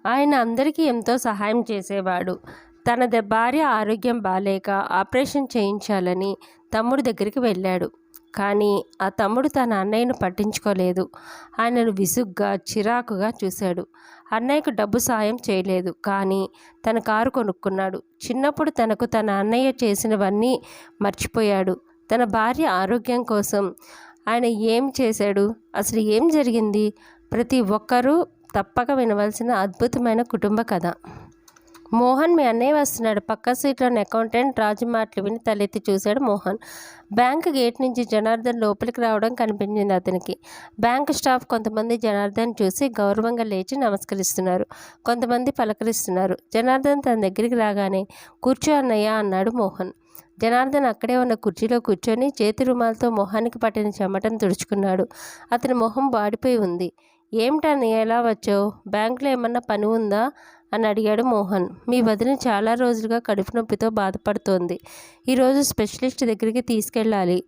ఆయన అందరికీ ఎంతో సహాయం చేసేవాడు. తన భార్య ఆరోగ్యం బాలేక ఆపరేషన్ చేయించాలని తమ్ముడి దగ్గరికి వెళ్ళాడు. కానీ ఆ తమ్ముడు తన అన్నయ్యను పట్టించుకోలేదు. ఆయనను విసుగ్గా చిరాకుగా చూశాడు. అన్నయ్యకు డబ్బు సాయం చేయలేదు, కానీ తన కారు కొనుక్కున్నాడు. చిన్నప్పుడు తనకు తన అన్నయ్య చేసినవన్నీ మర్చిపోయాడు. తన భార్య ఆరోగ్యం కోసం ఆయన ఏం చేశాడు? అసలు ఏం జరిగింది? ప్రతి ఒక్కరూ తప్పక వినవలసిన అద్భుతమైన కుటుంబ కథ. మోహన్, మీ అన్నయ్య వస్తున్నాడు. పక్క సీట్లోని అకౌంటెంట్ రాజు మాటలు విని తలెత్తి చూశాడు మోహన్. బ్యాంకు గేట్ నుంచి జనార్దన్ లోపలికి రావడం కనిపించింది అతనికి. బ్యాంకు స్టాఫ్ కొంతమంది జనార్దన్ చూసి గౌరవంగా లేచి నమస్కరిస్తున్నారు, కొంతమంది పలకరిస్తున్నారు. జనార్దన్ తన దగ్గరికి రాగానే కూర్చో అన్నయ్య అన్నాడు మోహన్. జనార్దన్ అక్కడే ఉన్న కుర్చీలో కూర్చొని చేతి రుమాలతో మొహానికి పట్టిన చెమటను తుడుచుకున్నాడు. అతని మొహం వాడిపోయి ఉంది. ఏమిటన్నయ్య ఎలా వచ్చావు? బ్యాంకులో ఏమన్నా పని ఉందా అని అడిగాడు మోహన్. మీ వదిన చాలా రోజులుగా కడుపు నొప్పితో బాధపడుతోంది. ఈరోజు స్పెషలిస్ట్ దగ్గరికి తీసుకెళ్ళాలి,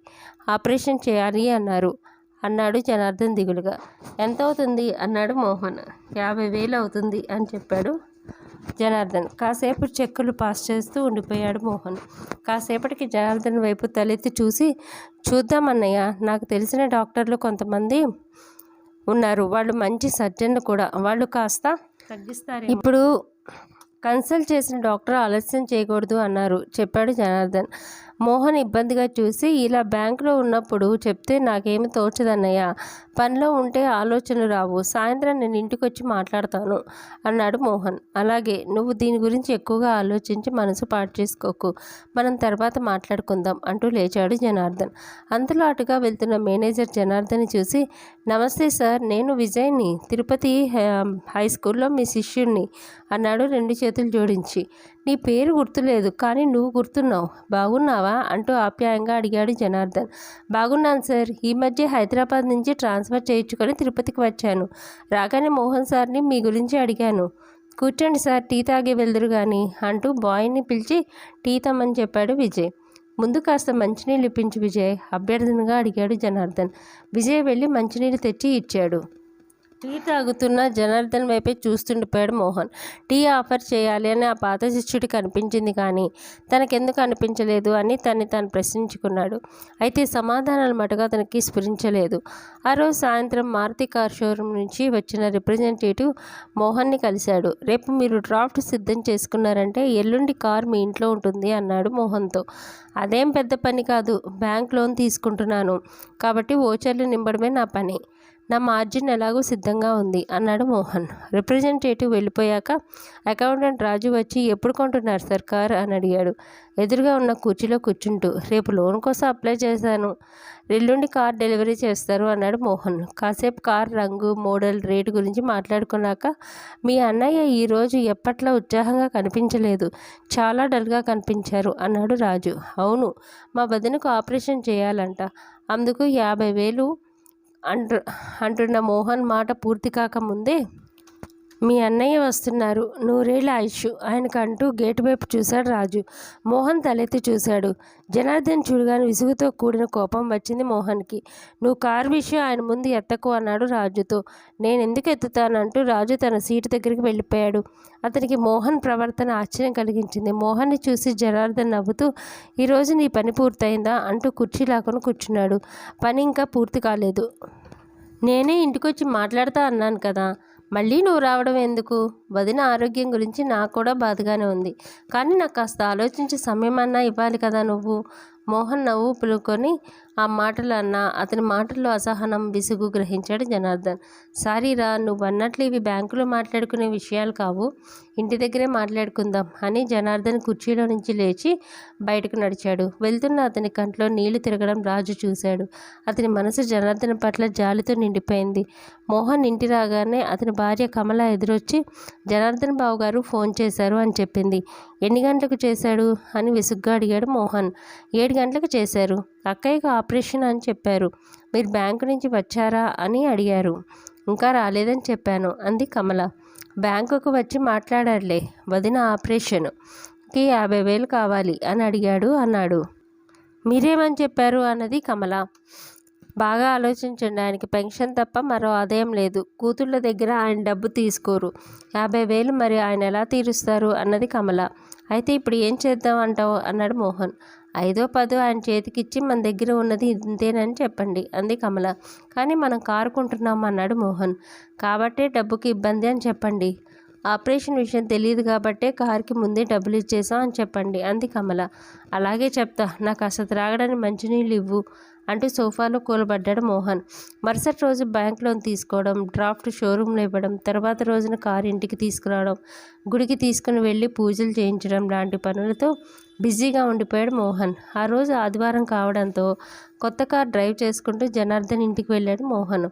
ఆపరేషన్ చేయాలి అన్నాడు జనార్దన్ దిగులుగా. ఎంత అవుతుంది అన్నాడు మోహన్. 50,000 అవుతుంది అని చెప్పాడు జనార్దన్. కాసేపు చెక్కులు పాస్ చేస్తూ ఉండిపోయాడు మోహన్. కాసేపటికి జనార్దన్ వైపు తలెత్తి చూసి, చూద్దామన్నయ్య, నాకు తెలిసిన డాక్టర్లు కొంతమంది ఉన్నారు, వాళ్ళు మంచి సర్జన్లు కూడా, వాళ్ళు కాస్త తగ్గిస్తారు. ఇప్పుడు కన్సల్ట్ చేసిన డాక్టర్ ఆలస్యం చేయకూడదు చెప్పాడు జనార్దన్. మోహన్ ఇబ్బందిగా చూసి, ఇలా బ్యాంకులో ఉన్నప్పుడు చెప్తే నాకేమి తోచదన్నయ్య, పనిలో ఉంటే ఆలోచనలు రావు, సాయంత్రం నేను ఇంటికి వచ్చి మాట్లాడతాను అన్నాడు మోహన్. అలాగే, నువ్వు దీని గురించి ఎక్కువగా ఆలోచించి మనసు పాటు చేసుకోకు, మనం తర్వాత మాట్లాడుకుందాం అంటూ లేచాడు జనార్దన్. అంతలో అటుగా వెళ్తున్న మేనేజర్ జనార్దన్ని చూసి, నమస్తే సార్, నేను విజయ్ని, తిరుపతి హై స్కూల్లో మీ శిష్యుణ్ణి అన్నాడు 2 చేతులు జోడించి. నీ పేరు గుర్తులేదు, కానీ నువ్వు గుర్తున్నావు, బాగున్నావా అంటూ ఆప్యాయంగా అడిగాడు జనార్దన్. బాగున్నాను సార్, ఈ మధ్య హైదరాబాద్ నుంచి ట్రాన్స్ఫర్ చేయించుకొని తిరుపతికి వచ్చాను. రాగానే మోహన్ సార్ని మీ గురించి అడిగాను. కూర్చోండి సార్, టీ తాగి వెళ్దురు కానీ అంటూ బాయ్ని పిలిచి టీ తమ్మని చెప్పాడు విజయ్. ముందు కాస్త మంచినీళ్ళు ఇప్పించు విజయ్ అభ్యర్థనగా అడిగాడు జనార్దన్. విజయ్ వెళ్ళి మంచినీళ్ళు తెచ్చి ఇచ్చాడు. టీ తాగుతున్న జనార్దన్ వైపే చూస్తుండిపోయాడు మోహన్. టీ ఆఫర్ చేయాలి అని ఆ పాత శిష్యుడికి అనిపించింది, కానీ తనకెందుకు అనిపించలేదు అని తాను ప్రశ్నించుకున్నాడు. అయితే సమాధానాలు మటుగా అతనికి స్ఫురించలేదు. ఆ రోజు సాయంత్రం మారుతి కార్ షోరూమ్ నుంచి వచ్చిన రిప్రజెంటేటివ్ మోహన్ని కలిశాడు. రేపు మీరు డ్రాఫ్ట్ సిద్ధం చేసుకున్నారంటే ఎల్లుండి కార్ మీ ఇంట్లో ఉంటుంది అన్నాడు మోహన్తో. అదేం పెద్ద పని కాదు, బ్యాంక్ లోన్ తీసుకుంటున్నాను కాబట్టి ఓచర్లు నింపడమే నా పని, నా మార్జిన్ ఎలాగో సిద్ధంగా ఉంది అన్నాడు మోహన్. రిప్రజెంటేటివ్ వెళ్ళిపోయాక అకౌంటెంట్ రాజు వచ్చి, ఎప్పుడు కొంటున్నారు సార్ కార్ అని అడిగాడు ఎదురుగా ఉన్న కుర్చీలో కూర్చుంటూ. రేపు లోన్ కోసం అప్లై చేశాను, ఎల్లుండి కార్ డెలివరీ చేస్తారు అన్నాడు మోహన్. కాసేపు కార్ రంగు, మోడల్, రేటు గురించి మాట్లాడుకున్నాక, మీ అన్నయ్య ఈరోజు ఎప్పట్లా ఉత్సాహంగా కనిపించలేదు, చాలా డల్గా కనిపించారు అన్నాడు రాజు. అవును, మా వదినకు ఆపరేషన్ చేయాలంట, అందుకు 50,000 అంటున్న మోహన్ మాట పూర్తి కాకముందే, మీ అన్నయ్య వస్తున్నారు, 100 ఆయుష్ ఆయనకంటూ గేటు వైపు చూశాడు రాజు. మోహన్ తలెత్తి చూశాడు. జనార్దన్ చూడగానే విసుగుతో కూడిన కోపం వచ్చింది మోహన్కి. నువ్వు కారు విషయం ఆయన ముందు ఎత్తకు అన్నాడు రాజుతో. నేనెందుకు ఎత్తుతానంటూ రాజు తన సీటు దగ్గరికి వెళ్ళిపోయాడు. అతనికి మోహన్ ప్రవర్తన ఆశ్చర్యం కలిగించింది. మోహన్ని చూసి జనార్దన్ నవ్వుతూ, ఈరోజు నీ పని పూర్తయిందా అంటూ కుర్చీ లాక్కుని కూర్చున్నాడు. పని ఇంకా పూర్తి కాలేదు, నేనే ఇంటికొచ్చి మాట్లాడతా అన్నాను కదా, మళ్ళీ నువ్వు రావడం ఎందుకు? వదిన ఆరోగ్యం గురించి నాకు కూడా బాధగానే ఉంది, కానీ నాకు కాస్త ఆలోచించే సమయం అన్నా ఇవ్వాలి కదా నువ్వు. మోహన్ నవ్వు పులుకొని ఆ మాటలు అన్నా అతని మాటల్లో అసహనం, విసుగు గ్రహించాడు జనార్దన్. సారీరా, నువ్వు అన్నట్లు ఇవి బ్యాంకులో మాట్లాడుకునే విషయాలు కావు, ఇంటి దగ్గరే మాట్లాడుకుందాం అని జనార్దన్ కుర్చీలో నుంచి లేచి బయటకు నడిచాడు. వెళ్తున్న అతని కంట్లో నీళ్లు తిరగడం రాజు చూశాడు. అతని మనసు జనార్దన్ పట్ల జాలితో నిండిపోయింది. మోహన్ ఇంటి రాగానే అతని భార్య కమల ఎదురొచ్చి, జనార్దన్ బాబు గారు ఫోన్ చేశారు అని చెప్పింది. ఎన్ని గంటలకు చేశాడు అని విసుగ్గా అడిగాడు మోహన్. 7 గంటలకు చేశారు, అక్కయ్యకు ఆపరేషన్ అని చెప్పారు, మీరు బ్యాంకు నుంచి వచ్చారా అని అడిగారు. ఇంకా రాలేదని చెప్పాను అంది కమల. బ్యాంకుకు వచ్చి మాట్లాడారులే, వదిన ఆపరేషన్కి 50,000 కావాలి అని అడిగాడు అన్నాడు. మీరేమని చెప్పారు అన్నది కమల. బాగా ఆలోచించండి. ఆయనకి పెన్షన్ తప్ప మరో ఆదాయం లేదు. కూతుళ్ళ దగ్గర ఆయన డబ్బు తీసుకోరు. 50,000 మరి ఆయన ఎలా తీరుస్తారు అన్నది కమల. అయితే ఇప్పుడు ఏం చేద్దాం అంటావు అన్నాడు మోహన్. 5ో 10 ఆయన చేతికిచ్చి మన దగ్గర ఉన్నది ఇంతేనని చెప్పండి అంది కమల. కానీ మనం కారు కొంటున్నాం అన్నాడు మోహన్. కాబట్టే డబ్బుకి ఇబ్బంది అని చెప్పండి. ఆపరేషన్ విషయం తెలియదు కాబట్టే కారుకి ముందే డబ్బులు ఇచ్చేసాం అని చెప్పండి అంది కమల. అలాగే చెప్తా. నాకు అసలు త్రాగడానికి మంచినీళ్ళు ఇవ్వు అంటూ సోఫాలో కూలబడ్డాడు మోహన్. మరుసటి రోజు బ్యాంక్ లోన్ తీసుకోవడం, డ్రాఫ్ట్ షోరూంలో ఇవ్వడం, తర్వాత రోజున కారు ఇంటికి తీసుకురావడం, గుడికి తీసుకుని వెళ్ళి పూజలు చేయించడం లాంటి పనులతో బిజీగా ఉండిపోయాడు మోహన్. ఆ రోజు ఆదివారం కావడంతో కొత్త కారు డ్రైవ్ చేసుకుంటూ జనార్దన్ ఇంటికి వెళ్ళాడు మోహన్.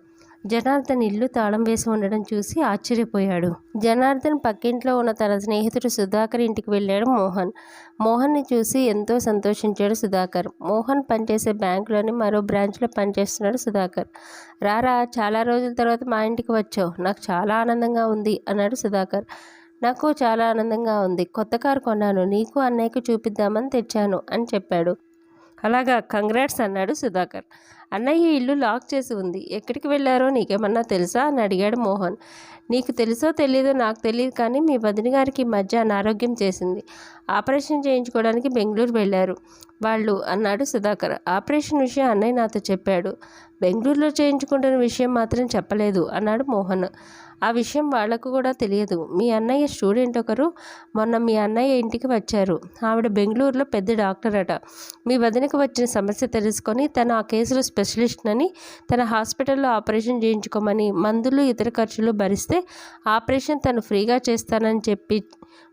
జనార్దన్ ఇల్లు తాళం వేసి ఉండడం చూసి ఆశ్చర్యపోయాడు. జనార్దన్ పక్కింట్లో ఉన్న తన స్నేహితుడు సుధాకర్ ఇంటికి వెళ్ళాడు మోహన్. మోహన్ని చూసి ఎంతో సంతోషించాడు సుధాకర్. మోహన్ పనిచేసే బ్యాంకులోని మరో బ్రాంచ్లో పనిచేస్తున్నాడు సుధాకర్. రారా, చాలా రోజుల తర్వాత మా ఇంటికి వచ్చావు. నాకు చాలా ఆనందంగా ఉంది అన్నాడు సుధాకర్. నాకు చాలా ఆనందంగా ఉంది. కొత్త కారు కొన్నాను. నీకు అన్నయ్యకు చూపిద్దామని తెచ్చాను అని చెప్పాడు. అలాగా, కంగ్రాట్స్ అన్నాడు సుధాకర్. అన్నయ్య ఇల్లు లాక్ చేసి ఉంది. ఎక్కడికి వెళ్ళారో నీకేమన్నా తెలుసా అని అడిగాడు మోహన్. నీకు తెలుసో తెలీదో నాకు తెలియదు, కానీ మీ వదిన గారికి ఈ మధ్య అనారోగ్యం చేసింది. ఆపరేషన్ చేయించుకోవడానికి బెంగళూరు వెళ్ళారు వాళ్ళు అన్నాడు సుధాకర్. ఆపరేషన్ విషయం అన్నయ్య నాతో చెప్పాడు. బెంగళూరులో చేయించుకుంటున్న విషయం మాత్రం చెప్పలేదు అన్నాడు మోహన్. ఆ విషయం వాళ్లకు కూడా తెలియదు. మీ అన్నయ్య స్టూడెంట్ ఒకరు మొన్న మీ అన్నయ్య ఇంటికి వచ్చారు. ఆవిడ బెంగళూరులో పెద్ద డాక్టర్ అట. మీ వదినకు వచ్చిన సమస్య తెలుసుకొని తను ఆ కేసులో స్పెషలిస్ట్ అని తన హాస్పిటల్లో ఆపరేషన్ చేయించుకోమని, మందులు ఇతర ఖర్చులు భరిస్తే ఆపరేషన్ తను ఫ్రీగా చేస్తానని చెప్పి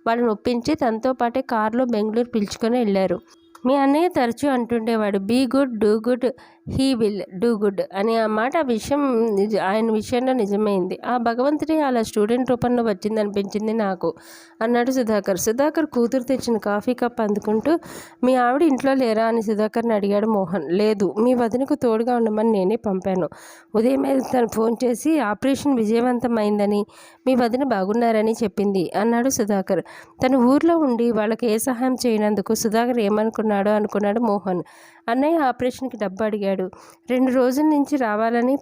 వాళ్ళని ఒప్పించి తనతో పాటే కారులో బెంగళూరు పిలుచుకొని వెళ్ళారు. మీ అన్నయ్య తరచూ అంటుండేవాడు, be good do good he will do good అని. ఆ మాట విషయం ఆయన విషయంలో నిజమైంది. ఆ భగవంతుడే అలా స్టూడెంట్ రూపంలో వచ్చిందనిపించింది నాకు అన్నాడు సుధాకర్. సుధాకర్ కూతురు తెచ్చిన కాఫీ కప్ అందుకుంటూ, మీ ఆవిడ ఇంట్లో లేరా అని సుధాకర్ని అడిగాడు మోహన్. లేదు, మీ వదినకు తోడుగా ఉండమని నేనే పంపాను. ఉదయమే తను ఫోన్ చేసి ఆపరేషన్ విజయవంతమైందని, మీ వదిన బాగున్నారని చెప్పింది అన్నాడు సుధాకర్. తను ఊర్లో ఉండి వాళ్ళకి ఏ సహాయం చేయనందుకు సుధాకర్ ఏమనుకున్నాడో అనుకున్నాడు మోహన్. అన్నయ్య ఆపరేషన్కి డబ్బు అడిగాడు. 2 రోజుల నుంచి రావాలని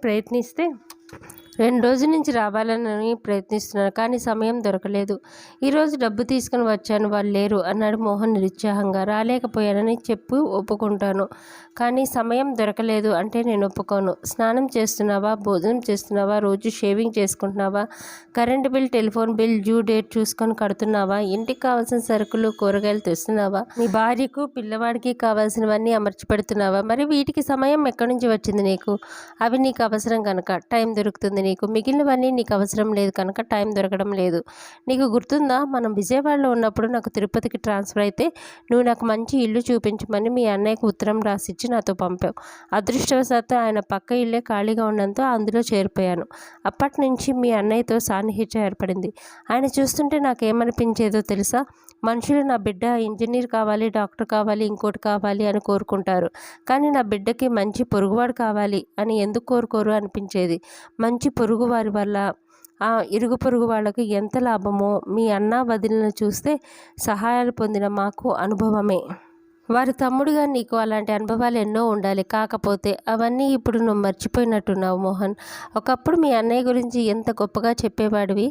ప్రయత్నిస్తున్నాను, కానీ సమయం దొరకలేదు. ఈరోజు డబ్బు తీసుకుని వచ్చాను, వాళ్ళు లేరు అన్నాడు మోహన్ నిరుత్సాహంగా. రాలేకపోయానని చెప్పు, ఒప్పుకుంటాను. కానీ సమయం దొరకలేదు అంటే నేను ఒప్పుకోను. స్నానం చేస్తున్నావా, భోజనం చేస్తున్నావా, రోజు షేవింగ్ చేసుకుంటున్నావా, current bill, telephone bill due date చూసుకొని కడుతున్నావా, ఇంటికి కావాల్సిన సరుకులు కూరగాయలు తెస్తున్నావా, నీ భార్యకు పిల్లవాడికి కావాల్సినవన్నీ అమర్చి పెడుతున్నావా? మరి వీటికి సమయం ఎక్కడి నుంచి వచ్చింది నీకు? అవి నీకు అవసరం కనుక టైం దొరుకుతుంది నీకు. మిగిలినవన్నీ నీకు అవసరం లేదు కనుక టైం దొరకడం లేదు. నీకు గుర్తుందా, మనం విజయవాడలో ఉన్నప్పుడు నాకు తిరుపతికి ట్రాన్స్ఫర్ అయితే నువ్వు నాకు మంచి ఇల్లు చూపించమని మీ అన్నయ్యకు ఉత్తరం రాసిచ్చి నాతో పంపావు. అదృష్టవశాత్తు ఆయన పక్క ఇల్లే ఖాళీగా ఉండడంతో అందులో చేరిపోయాను. అప్పటి నుంచి మీ అన్నయ్యతో సాన్నిహిత్యం ఏర్పడింది. ఆయన చూస్తుంటే నాకేమనిపించేదో తెలుసా? మనుషులు నా బిడ్డ ఇంజనీర్ కావాలి, డాక్టర్ కావాలి, ఇంకోటి కావాలి అని కోరుకుంటారు. కానీ నా బిడ్డకి మంచి పొరుగువాడు కావాలి అని ఎందుకు కోరుకోరు అనిపించేది. మంచి పొరుగు వారి వల్ల ఆ ఇరుగు పొరుగు వాళ్ళకు ఎంత లాభమో మీ అన్న వదిలిన చూస్తే సహాయాలు పొందిన మాకు అనుభవమే. వారి తమ్ముడుగా నీకు అలాంటి అనుభవాలు ఎన్నో ఉండాలి. కాకపోతే అవన్నీ ఇప్పుడు నువ్వు మర్చిపోయినట్టున్నావు మోహన్. ఒకప్పుడు మీ అన్నయ్య గురించి ఎంత గొప్పగా చెప్పేవాడివి.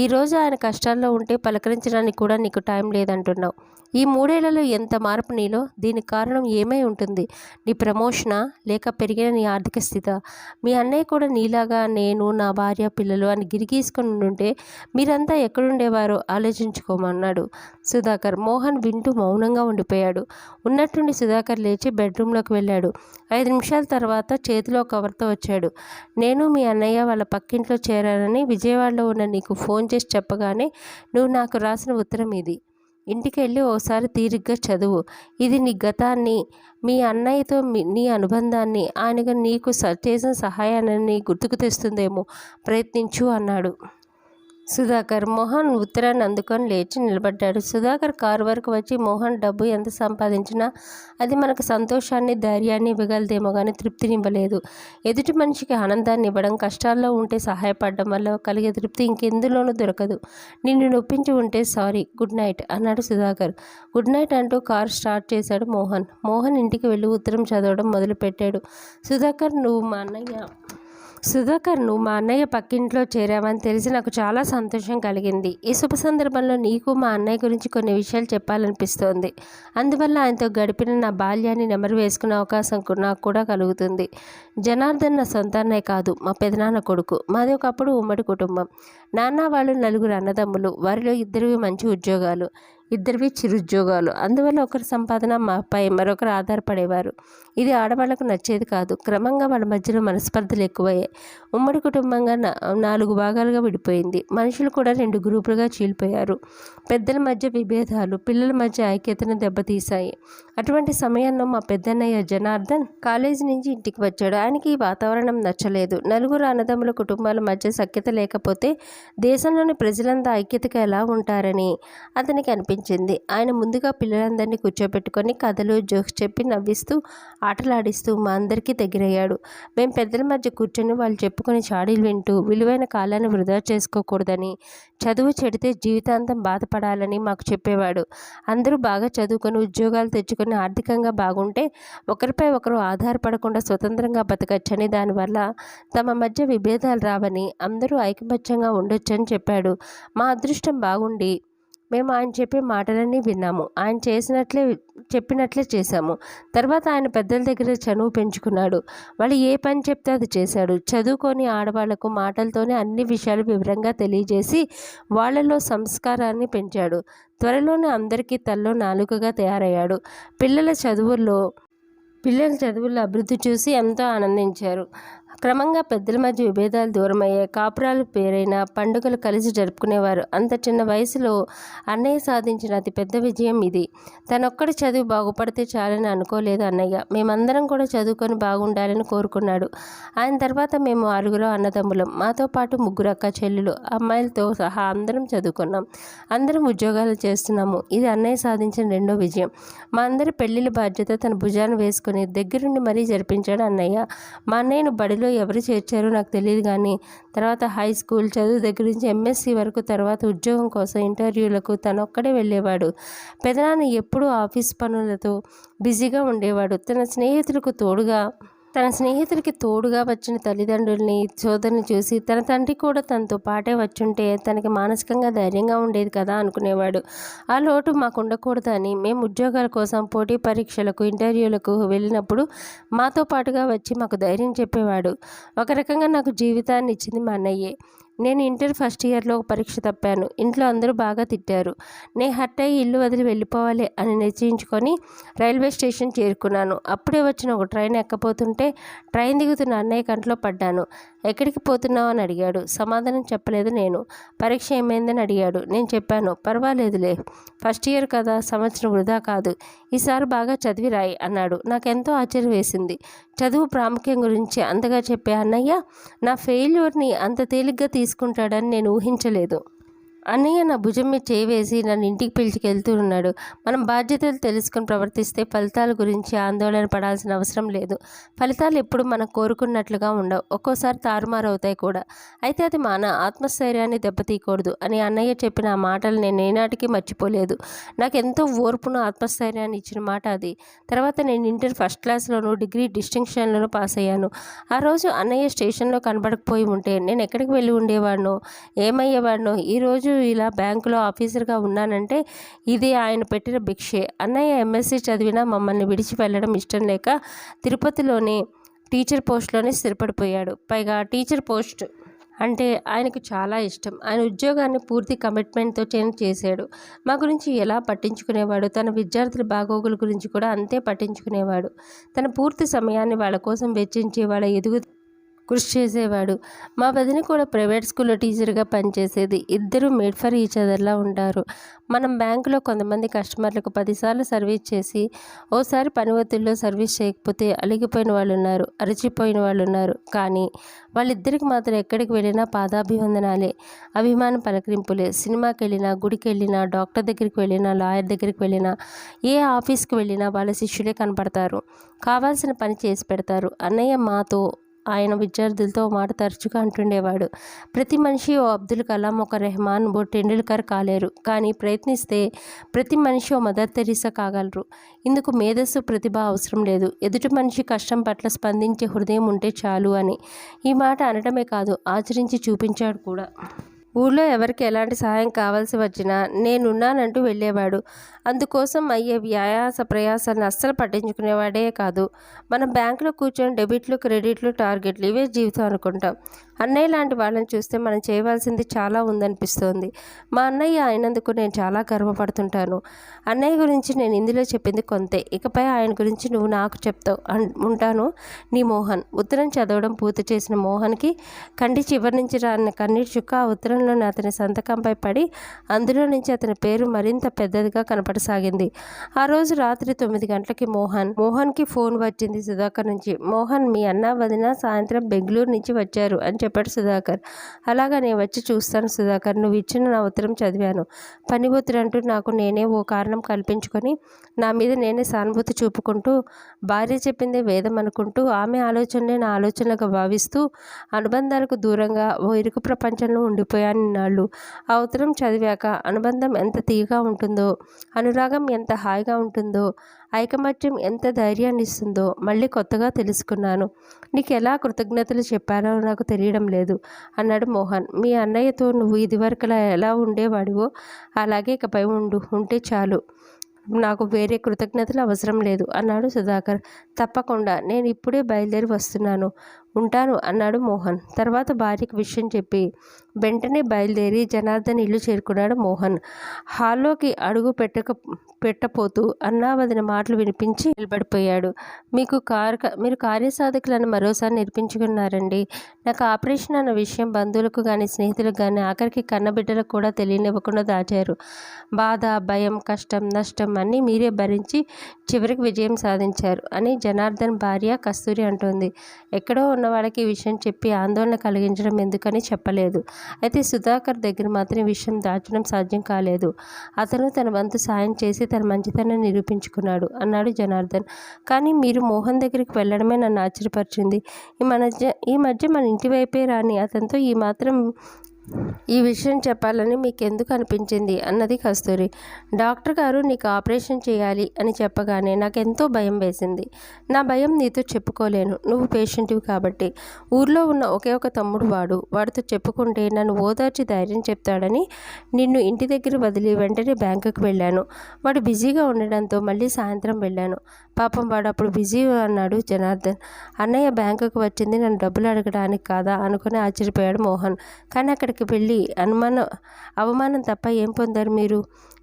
ఈరోజు ఆయన కష్టాల్లో ఉంటే పలకరించడానికి కూడా నీకు టైం లేదంటున్నావు. ఈ 3 ఏళ్లలో ఎంత మార్పు నీలో? దీనికి కారణం ఏమై ఉంటుంది? నీ ప్రమోషనా, లేక పెరిగిన నీ ఆర్థిక స్థితా? మీ అన్నయ్య కూడా నీలాగా నేను, నా భార్య, పిల్లలు అని గిరిగీసుకొని ఉంటే మీరంతా ఎక్కడుండేవారో ఆలోచించుకోమన్నాడు సుధాకర్. మోహన్ వింటూ మౌనంగా ఉండిపోయాడు. ఉన్నట్టుండి సుధాకర్ లేచి బెడ్రూమ్లోకి వెళ్ళాడు. 5 నిమిషాల తర్వాత చేతిలో కవర్తో వచ్చాడు. నేను మీ అన్నయ్య వాళ్ళ పక్కింట్లో చేరానని విజయవాడలో ఉన్న నీకు ఫోన్ చేసి చెప్పగానే నువ్వు నాకు రాసిన ఉత్తరం ఇది. ఇంటికి వెళ్ళి ఓసారి తీరిగ్గా చదువు. ఇది నీ గతాన్ని, మీ అన్నయ్యతో నీ అనుబంధాన్ని, ఆయనగా నీకు చేసిన సహాయాన్ని గుర్తుకు తెస్తుందేమో. ప్రయత్నించు అన్నాడు. సుధాకర్. మోహన్ ఉత్తరాన్ని అందుకొని లేచి నిలబడ్డాడు. సుధాకర్ కారు వరకు వచ్చి, మోహన్ డబ్బు ఎంత సంపాదించినా అది మనకు సంతోషాన్ని, ధైర్యాన్ని ఇవ్వగలదేమో కానీ తృప్తినివ్వలేదు. ఎదుటి మనిషికి ఆనందాన్ని ఇవ్వడం, కష్టాల్లో ఉంటే సహాయపడడం వల్ల కలిగే తృప్తి ఇంకెందులోనూ దొరకదు. నిన్ను నొప్పించి ఉంటే సారీ, గుడ్ నైట్ అన్నాడు సుధాకర్. గుడ్ నైట్ అంటూ కారు స్టార్ట్ చేశాడు మోహన్. మోహన్ ఇంటికి వెళ్ళి ఉత్తరం చదవడం మొదలుపెట్టాడు. సుధాకర్, నువ్వు మా అన్నయ్య పక్కింట్లో చేరావని తెలిసి నాకు చాలా సంతోషం కలిగింది. ఈ శుభ సందర్భంలో నీకు మా అన్నయ్య గురించి కొన్ని విషయాలు చెప్పాలనిపిస్తోంది. అందువల్ల ఆయనతో గడిపిన నా బాల్యాన్ని నెమరు వేసుకునే అవకాశం నాకు కూడా కలుగుతుంది. జనార్దన్ నా సొంత అన్నయ్య కాదు, మా పెదనాన్న కొడుకు. మాది ఒకప్పుడు ఉమ్మడి కుటుంబం. నాన్న వాళ్ళు 4 అన్నదమ్ములు. వారిలో 2 మంచి ఉద్యోగాలు, 2 చిరుద్యోగాలు. అందువల్ల ఒకరి సంపాదన మాపై మరొకరు ఆధారపడేవారు. ఇది ఆడవాళ్లకు నచ్చేది కాదు. క్రమంగా వాళ్ళ మధ్యలో మనస్పర్ధలు ఎక్కువయ్యాయి. ఉమ్మడి కుటుంబంగా 4 భాగాలుగా విడిపోయింది. మనుషులు కూడా 2 గ్రూపులుగా చీలిపోయారు. పెద్దల మధ్య విభేదాలు పిల్లల మధ్య ఐక్యతను దెబ్బతీశాయి. అటువంటి సమయంలో మా పెద్దన్నయ్య జనార్దన్ కాలేజీ నుంచి ఇంటికి వచ్చాడు. ఆయనకి ఈ వాతావరణం నచ్చలేదు. 4 అన్నదమ్ముల కుటుంబాల మధ్య సఖ్యత లేకపోతే దేశంలోని ప్రజలంతా ఐక్యతగా ఎలా ఉంటారని అతనికి అనిపించింది. ఆయన ముందుగా పిల్లలందరినీ కూర్చోబెట్టుకొని కథలు, జోక్స్ చెప్పి నవ్విస్తూ ఆటలాడిస్తూ మా అందరికీ దగ్గరయ్యాడు. మేము పెద్దల మధ్య కూర్చొని వాళ్ళు చెప్పుకొని చాడీలు వింటూ విలువైన కాలాన్ని వృధా చేసుకోకూడదని, చదువు చెడితే జీవితాంతం బాధపడాలని మాకు చెప్పేవాడు. అందరూ బాగా చదువుకొని ఉద్యోగాలు తెచ్చుకొని ఆర్థికంగా బాగుంటే ఒకరిపై ఒకరు ఆధారపడకుండా స్వతంత్రంగా బతకచ్చని, దానివల్ల తమ మధ్య విభేదాలు రావని, అందరూ ఐకమత్యంగా ఉండొచ్చని చెప్పాడు. మా అదృష్టం బాగుండి మేము ఆయన చెప్పే మాటలన్నీ విన్నాము. ఆయన చెప్పినట్లే చేశాము. తర్వాత ఆయన పెద్దల దగ్గర చనువు పెంచుకున్నాడు. వాళ్ళు ఏ పని చెప్తే అది చేశాడు. చదువుకొని ఆడవాళ్లకు మాటలతోనే అన్ని విషయాలు వివరంగా తెలియజేసి వాళ్ళలో సంస్కారాన్ని పెంచాడు. త్వరలోనే అందరికీ తల్లో నాలుకగా తయారయ్యాడు. పిల్లల చదువుల్లో అభివృద్ధి చూసి ఎంతో ఆనందించారు. క్రమంగా పెద్దల మధ్య విభేదాలు దూరమయ్యాయి. కాపురాలు పేరైన పండుగలు కలిసి జరుపుకునేవారు. అంత చిన్న వయసులో అన్నయ్య సాధించిన అతిపెద్ద విజయం ఇది. తనొక్కడి చదువు బాగుపడితే చాలని అనుకోలేదు అన్నయ్య. మేమందరం కూడా చదువుకొని బాగుండాలని కోరుకున్నాడు. ఆయన తర్వాత మేము 6 అన్నదమ్ములం. మాతో పాటు 3 అక్క చెల్లెలు, అమ్మాయిలతో సహా అందరం చదువుకున్నాం. అందరం ఉద్యోగాలు చేస్తున్నాము. ఇది అన్నయ్య సాధించిన 2వ విజయం. మా అందరి పెళ్లిళ్ళ బాధ్యత తన భుజాన వేసుకుని దగ్గరుండి మరీ జరిపించాడు అన్నయ్య. మా అన్నయ్యను బడిలో ఎవరు చేర్చారో నాకు తెలియదు, కానీ తర్వాత హై స్కూల్ చదువు దగ్గర నుంచి ఎంఎస్సి వరకు, తర్వాత ఉద్యోగం కోసం ఇంటర్వ్యూలకు తనొక్కడే వెళ్ళేవాడు. పెదనాన్న ఎప్పుడూ ఆఫీస్ పనులతో బిజీగా ఉండేవాడు. తన స్నేహితులకి తోడుగా వచ్చిన తల్లిదండ్రుల్ని, సోదరుని చూసి తన తండ్రి కూడా తనతో పాటే వచ్చుంటే తనకి మానసికంగా ధైర్యంగా ఉండేది కదా అనుకునేవాడు. ఆ లోటు మాకు ఉండకూడదని మేము ఉద్యోగాల కోసం పోటీ పరీక్షలకు, ఇంటర్వ్యూలకు వెళ్ళినప్పుడు మాతో పాటుగా వచ్చి మాకు ధైర్యం చెప్పేవాడు. ఒక రకంగా నాకు జీవితాన్ని ఇచ్చింది మా అన్నయ్యే. నేను ఇంటర్ ఫస్ట్ ఇయర్లో ఒక పరీక్ష తప్పాను. ఇంట్లో అందరూ బాగా తిట్టారు. నేను హర్ట్ అయ్యి ఇల్లు వదిలి వెళ్ళిపోవాలి అని నిశ్చయించుకొని రైల్వే స్టేషన్ చేరుకున్నాను. అప్పుడే వచ్చిన ఒక ట్రైన్ ఎక్కబోతుంటే ట్రైన్ దిగుతున్న అన్నయ్య కంట్లో పడ్డాను. ఎక్కడికి పోతున్నావు అని అడిగాడు. సమాధానం చెప్పలేదు నేను. పరీక్ష ఏమైందని అడిగాడు. నేను చెప్పాను. పర్వాలేదులే, ఫస్ట్ ఇయర్ కదా, సంవత్సరం వృధా కాదు, ఈసారి బాగా చదివి రాయి అన్నాడు. నాకెంతో ఆశ్చర్యం వేసింది. చదువు ప్రాముఖ్యం గురించి అంతగా చెప్పే అన్నయ్య నా ఫెయిల్యూర్ని అంత తేలిగ్గా తీసుకుంటాడని నేను ఊహించలేదు. అన్నయ్య నా భుజం మీద చేయి వేసి నన్ను ఇంటికి పిలిచికెళ్తూ ఉన్నాడు. మనం బాధ్యతలు తెలుసుకొని ప్రవర్తిస్తే ఫలితాల గురించి ఆందోళన పడాల్సిన అవసరం లేదు. ఫలితాలు ఎప్పుడు మనం కోరుకున్నట్లుగా ఉండవు, ఒక్కోసారి తారుమారు అవుతాయి కూడా. అయితే అది మన ఆత్మస్థైర్యాన్ని దెబ్బతీయకూడదు అని అన్నయ్య చెప్పిన ఆ మాటలు నేను ఏనాటికి మర్చిపోలేదు. నాకు ఎంతో ఓర్పును, ఆత్మస్థైర్యాన్ని ఇచ్చిన మాట అది. తర్వాత నేను ఇంటర్ ఫస్ట్ క్లాస్లోనూ, డిగ్రీ డిస్టింక్షన్లోనూ పాస్ అయ్యాను. ఆ రోజు అన్నయ్య స్టేషన్లో కనబడకపోయి ఉంటే నేను ఎక్కడికి వెళ్ళి ఉండేవాడినో, ఏమయ్యేవాడినో. ఈరోజు ఇలా బ్యాంకులో ఆఫీసర్గా ఉన్నానంటే ఇది ఆయన పెట్టిన భిక్షే. అన్నయ్య ఎంఎస్సి చదివినా మమ్మల్ని విడిచి వెళ్ళడం ఇష్టం లేక తిరుపతిలోనే టీచర్ పోస్ట్లోనే స్థిరపడిపోయాడు. పైగా టీచర్ పోస్ట్ అంటే ఆయనకు చాలా ఇష్టం. ఆయన ఉద్యోగాన్ని పూర్తి కమిట్మెంట్తో చేశాడు. మా గురించి ఎలా పట్టించుకునేవాడు, తన విద్యార్థుల బాగోగుల గురించి కూడా అంతే పట్టించుకునేవాడు. తన పూర్తి సమయాన్ని వాళ్ళ కోసం వెచ్చించి వాళ్ళ కృషి చేసేవాడు. మా వదిన కూడా ప్రైవేట్ స్కూల్లో టీచర్గా పనిచేసేది. ఇద్దరు మేడ్ ఫర్ ఈచ్ అదర్లా ఉంటారు. మనం బ్యాంకులో కొంతమంది కస్టమర్లకు 10 సార్లు సర్వీస్ చేసి ఓసారి పని ఒత్తిడిలో సర్వీస్ చేయకపోతే అలిగిపోయిన వాళ్ళు ఉన్నారు, అరిచిపోయిన వాళ్ళు ఉన్నారు. కానీ వాళ్ళిద్దరికి మాత్రం ఎక్కడికి వెళ్ళినా పాదాభివందనాలే, అభిమాన పలకరింపులే. సినిమాకి వెళ్ళినా, గుడికి వెళ్ళినా, డాక్టర్ దగ్గరికి వెళ్ళినా, లాయర్ దగ్గరికి వెళ్ళినా, ఏ ఆఫీస్కి వెళ్ళినా వాళ్ళ శిష్యులే కనపడతారు. కావాల్సిన పని చేసి పెడతారు. అన్నయ్య మాతో, ఆయన విద్యార్థులతో మాట తరచుగా అంటుండేవాడు. ప్రతి మనిషి ఓ అబ్దుల్ కలాం, ఒక రెహమాన్, ఓ టెండూల్కర్ కాలేరు. కానీ ప్రయత్నిస్తే ప్రతి మనిషి ఓ మదర్ తెరీసా కాగలరు. ఇందుకు మేధస్సు, ప్రతిభ అవసరం లేదు. ఎదుటి మనిషి కష్టం పట్ల స్పందించే హృదయం ఉంటే చాలు అని ఈ మాట అనడమే కాదు, ఆచరించి చూపించాడు కూడా. ఊళ్ళో ఎవరికి ఎలాంటి సహాయం కావాల్సి వచ్చినా నేనున్నానంటూ వెళ్ళేవాడు. అందుకోసం అయ్యే ప్రయాసాలను అస్సలు పట్టించుకునేవాడే కాదు. మనం బ్యాంకులో కూర్చొని డెబిట్లు, క్రెడిట్లు, టార్గెట్లు ఇవే జీవితం అనుకుంటాం. అన్నయ్య లాంటి వాళ్ళని చూస్తే మనం చేయవలసింది చాలా ఉందనిపిస్తోంది. మా అన్నయ్య అయినందుకు నేను చాలా గర్వపడుతుంటాను. అన్నయ్య గురించి నేను ఇందులో చెప్పింది కొంతే. ఇకపై ఆయన గురించి నువ్వు నాకు చెప్తావు. ఉంటాను, నీ మోహన్. ఉత్తరం చదవడం పూర్తి చేసిన మోహన్కి కంటి చివరి నుంచి రాని కన్నీటి చుక్క ఆ ఉత్తరంలోని అతని సంతకంపై పడి అందులో నుంచి అతని పేరు మరింత పెద్దదిగా కనపడసాగింది. ఆ రోజు రాత్రి 9 గంటలకి మోహన్కి ఫోన్ వచ్చింది సుధాకర్ నుంచి. మోహన్, మీ అన్న వదిన సాయంత్రం బెంగళూరు నుంచి వచ్చారు అని చెప్పాడు సుధాకర్. అలాగా, నేను వచ్చి చూస్తాను సుధాకర్. నువ్వు ఇచ్చిన నా ఉత్తరం చదివాను. పని ఒత్తిడి అంటూ నాకు నేనే ఓ కారణం కల్పించుకొని నా మీద నేనే సానుభూతి చూపుకుంటూ, భార్య చెప్పిందే వేదం అనుకుంటూ, ఆమె ఆలోచనలే నా ఆలోచనలుగా భావిస్తూ అనుబంధాలకు దూరంగా ఓ ఇరుకు ప్రపంచంలో ఉండిపోయాను ఇన్నాళ్ళు. ఆ ఉత్తరం చదివాక అనుబంధం ఎంత తీయగా ఉంటుందో, అనురాగం ఎంత హాయిగా ఉంటుందో, ఐకమత్యం ఎంత ధైర్యాన్ని ఇస్తుందో మళ్ళీ కొత్తగా తెలుసుకున్నాను. నీకు ఎలా కృతజ్ఞతలు చెప్పానో నాకు తెలియడం లేదు అన్నాడు మోహన్. మీ అన్నయ్యతో నువ్వు ఇదివరకులా ఎలా ఉండేవాడివో అలాగే ఇకపై ఉంటే చాలు. నాకు వేరే కృతజ్ఞతలు అవసరం లేదు అన్నాడు సుధాకర్. తప్పకుండా, నేను ఇప్పుడే బయలుదేరి వస్తున్నాను, ఉంటాను అన్నాడు మోహన్. తర్వాత భార్యకు విషయం చెప్పి వెంటనే బయలుదేరి జనార్దన్ ఇల్లు చేరుకున్నాడు మోహన్. హాల్లోకి అడుగు పెట్టపోతూ అన్నా వదిన మాటలు వినిపించి నిలబడిపోయాడు. మీరు కార్యసాధకులను మరోసారి నిరూపించుకున్నారండి. నాకు ఆపరేషన్ అన్న విషయం బంధువులకు కానీ, స్నేహితులకు కానీ, ఆఖరికి కన్నబిడ్డలకు కూడా తెలియనివ్వకుండా దాచారు. బాధ, భయం, కష్టం, నష్టం అన్నీ మీరే భరించి చివరికి విజయం సాధించారు అని జనార్దన్ భార్య కస్తూరి అంటోంది. ఎక్కడో ఉన్న వాళ్ళకి ఈ విషయం చెప్పి ఆందోళన కలిగించడం ఎందుకని చెప్పలేదు. అయితే సుధాకర్ దగ్గర మాత్రం ఈ విషయం దాచడం సాధ్యం కాలేదు. అతను తన వంతు సాయం చేసి తన మంచితనాన్ని నిరూపించుకున్నాడు అన్నాడు జనార్దన్. కానీ మీరు మోహన్ దగ్గరికి వెళ్ళడమే నన్ను ఆశ్చర్యపరిచింది. ఈ మధ్య మన ఇంటి వైపే రాని అతనితో ఈ విషయం చెప్పాలని మీకెందుకు అనిపించింది అన్నది కస్తూరి. డాక్టర్ గారు నీకు ఆపరేషన్ చేయాలి అని చెప్పగానే నాకెంతో భయం వేసింది. నా భయం నీతో చెప్పుకోలేను, నువ్వు పేషెంట్వి కాబట్టి. ఊర్లో ఉన్న ఒకే ఒక తమ్ముడు వాడితో చెప్పుకుంటే నన్ను ఓదార్చి ధైర్యం చెప్తాడని నిన్ను ఇంటి దగ్గర వదిలి వెంటనే బ్యాంకుకి వెళ్ళాను. వాడు బిజీగా ఉండడంతో మళ్ళీ సాయంత్రం వెళ్ళాను. పాపం వాడు అప్పుడు బిజీ అన్నాడు జనార్దన్. అన్నయ్య బ్యాంకుకి వచ్చింది నన్ను డబ్బులు అడగడానికి కాదా అనుకుని ఆశ్చర్యపోయాడు మోహన్. కానీ అక్కడికి వెళ్ళి అవమానం తప్ప ఏం పొందారు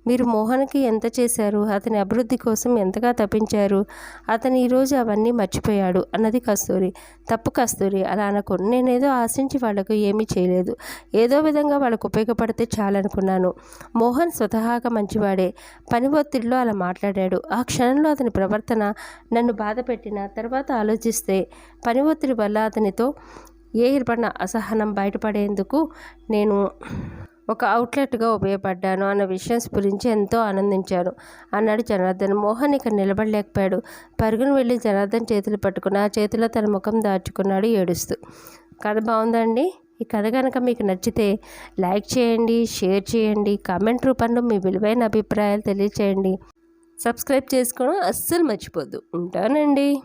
మీరు మోహన్కి ఎంత చేశారు, అతని అభివృద్ధి కోసం ఎంతగా తప్పించారు. అతను ఈరోజు అవన్నీ మర్చిపోయాడు అన్నది కస్తూరి. తప్పు కస్తూరి, అలా అనకు. నేనేదో ఆశించి వాళ్లకు ఏమీ చేయలేదు. ఏదో విధంగా వాళ్ళకు ఉపయోగపడితే చాలనుకున్నాను. మోహన్ స్వతహాగా మంచివాడే. పని ఒత్తిడిలో అలా మాట్లాడాడు. ఆ క్షణంలో అతని ప్రవర్తన నన్ను బాధ పెట్టిన తర్వాత ఆలోచిస్తే పని ఒత్తిడి వల్ల అతనితో ఏర్పడిన అసహనం బయటపడేందుకు నేను ఒక అవుట్లెట్గా ఉపయోగపడ్డాను అన్న విషయం గురించి ఎంతో ఆనందించాను అన్నాడు జనార్దన్. మోహన్ ఇక్కడ నిలబడలేకపోయాడు. పరుగును వెళ్ళి జనార్దన్ చేతులు పట్టుకుని ఆ చేతిలో తన ముఖం దాచుకున్నాడు ఏడుస్తూ. కథ బాగుందండి. ఈ కథ కనుక మీకు నచ్చితే లైక్ చేయండి, షేర్ చేయండి, కామెంట్ రూపంలో మీ విలువైన అభిప్రాయాలు తెలియచేయండి. సబ్స్క్రైబ్ చేసుకోవడం అస్సలు మర్చిపోద్దు. ఉంటానండి.